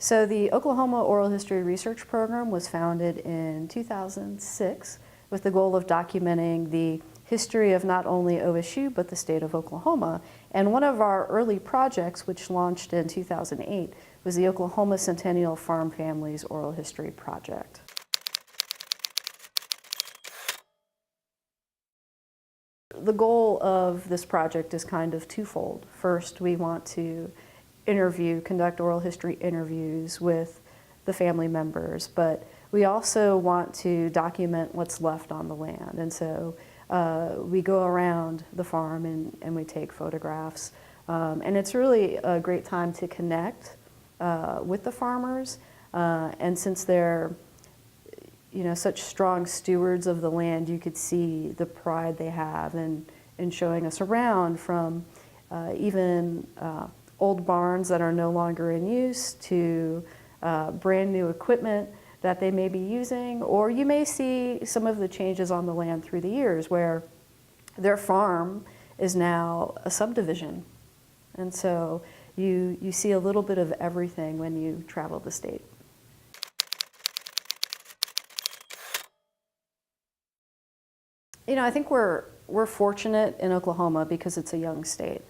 So the Oklahoma Oral History Research Program was founded in 2006 with the goal of documenting the history of not only OSU but the state of Oklahoma. And one of our early projects, which launched in 2008, was the Oklahoma Centennial Farm Families Oral History Project. The goal of this project is kind of twofold. First, we want to conduct oral history interviews with the family members, but we also want to document what's left on the land. And so we go around the farm and we take photographs. And it's really a great time to connect with the farmers. And since they're such strong stewards of the land, you could see the pride they have in showing us around, from even old barns that are no longer in use to brand new equipment that they may be using. Or you may see some of the changes on the land through the years where their farm is now a subdivision. And so you see a little bit of everything when you travel the state. I think we're fortunate in Oklahoma because it's a young state.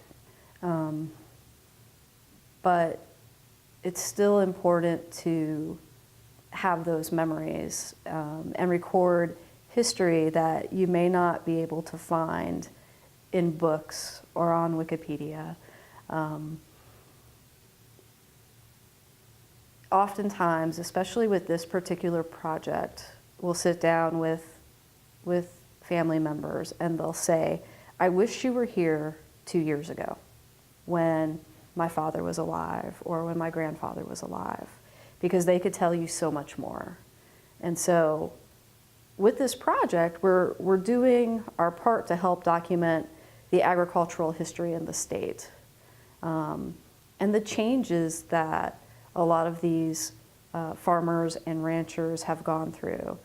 But it's still important to have those memories and record history that you may not be able to find in books or on Wikipedia. Oftentimes, especially with this particular project, we'll sit down with family members and they'll say, I wish you were here 2 years ago when my father was alive or when my grandfather was alive, because they could tell you so much more. And so with this project, we're doing our part to help document the agricultural history in the state and the changes that a lot of these farmers and ranchers have gone through,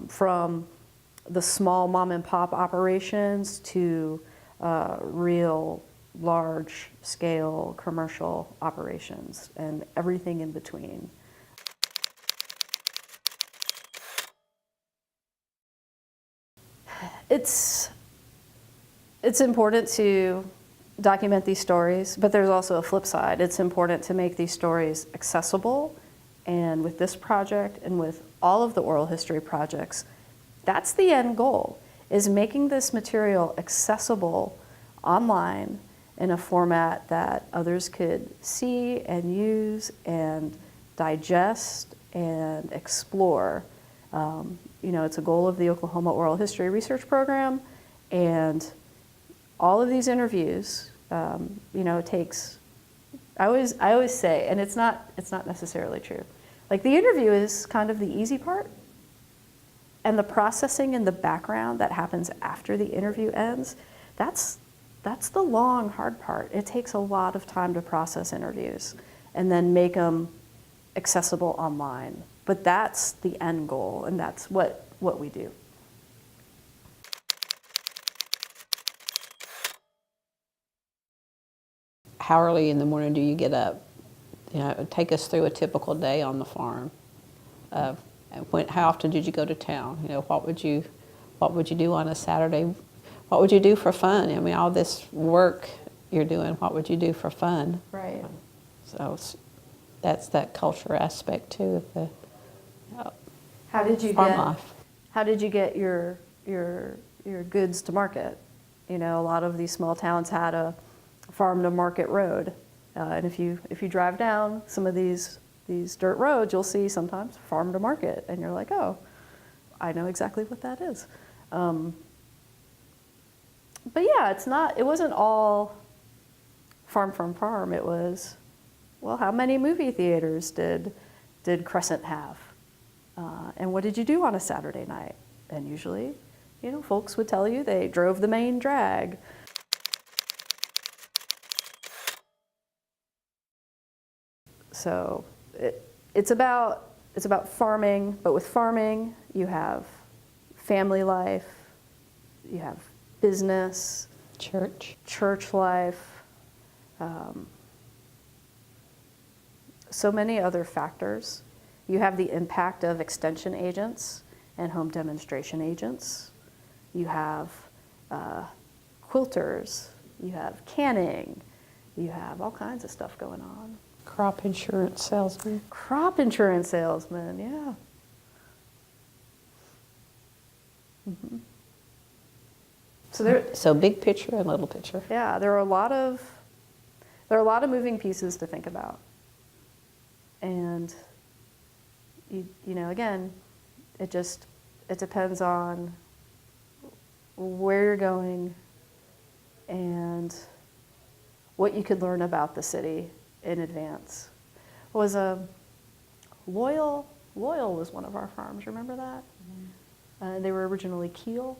from the small mom and pop operations to real large scale commercial operations and everything in between. It's important to document these stories, but there's also a flip side. It's important to make these stories accessible, and with this project and with all of the oral history projects, that's the end goal, is making this material accessible online in a format that others could see and use and digest and explore. It's a goal of the Oklahoma Oral History Research Program, and all of these interviews, it takes, I always say, and it's not necessarily true, like the interview is kind of the easy part, and the processing in the background that happens after the interview ends, that's the long, hard part. It takes a lot of time to process interviews and then make them accessible online. But that's the end goal, and that's what we do. How early in the morning do you get up? Take us through a typical day on the farm. How often did you go to town? What would you do on a Saturday? What would you do for fun? I mean, all this work you're doing, what would you do for fun? Right. So that's that culture aspect too of the How did you farm life. How did you get your goods to market? A lot of these small towns had a farm to market road, and if you drive down some of these dirt roads, you'll see sometimes farm to market, and you're like, oh, I know exactly what that is. But yeah, it wasn't all farm. It was, well, how many movie theaters did Crescent have? And what did you do on a Saturday night? And usually, folks would tell you they drove the main drag. So it's about farming, but with farming, you have family life, you have business, church life. so many other factors. You have the impact of extension agents and home demonstration agents. You have quilters. You have canning. You have all kinds of stuff going on. Crop insurance salesman. Crop insurance salesman, yeah. So big picture and little picture. Yeah, there are a lot of moving pieces to think about. And you know, again, it depends on where you're going and what you could learn about the city in advance. Loyal was one of our farms, remember that? They were originally Keel.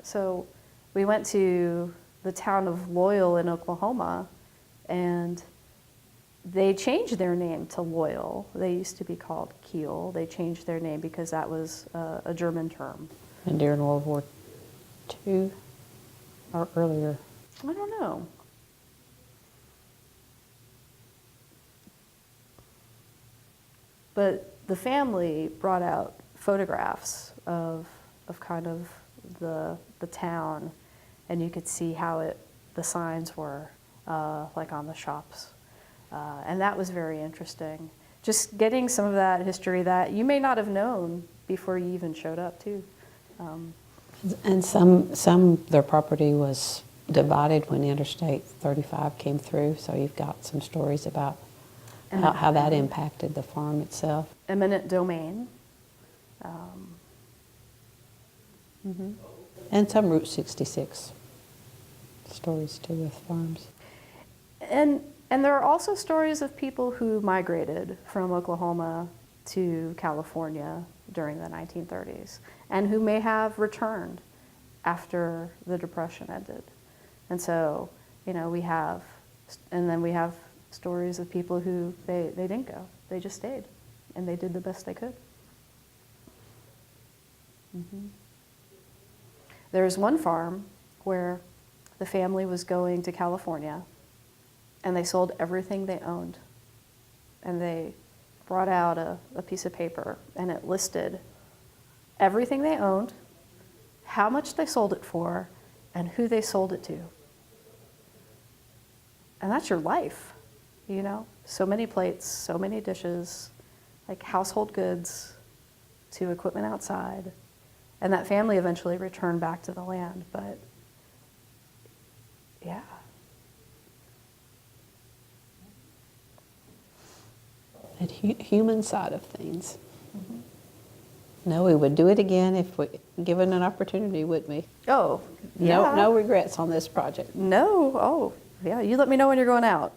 So we went to the town of Loyal in Oklahoma, and they changed their name to Loyal. They used to be called Kiel. They changed their name because that was a German term. And during World War II or earlier? I don't know. But the family brought out photographs of kind of the town, and you could see how the signs were like on the shops. And that was very interesting. Just getting some of that history that you may not have known before you even showed up, too. And some their property was divided when Interstate 35 came through, so you've got some stories about how that impacted the farm itself. Eminent domain. And some Route 66 stories, too, with farms. And there are also stories of people who migrated from Oklahoma to California during the 1930s and who may have returned after the Depression ended. And so, you know, we have stories of people who they didn't go. They just stayed, and they did the best they could. There was one farm where the family was going to California, and they sold everything they owned. And they brought out a piece of paper, and it listed everything they owned, how much they sold it for, and who they sold it to. And that's your life, you know? So many plates, so many dishes, like household goods to equipment outside. And that family eventually returned back to the land, but yeah. The human side of things. No, we would do it again if we given an opportunity, wouldn't we? Oh, yeah. No regrets on this project. No, oh, yeah, you let me know when you're going out.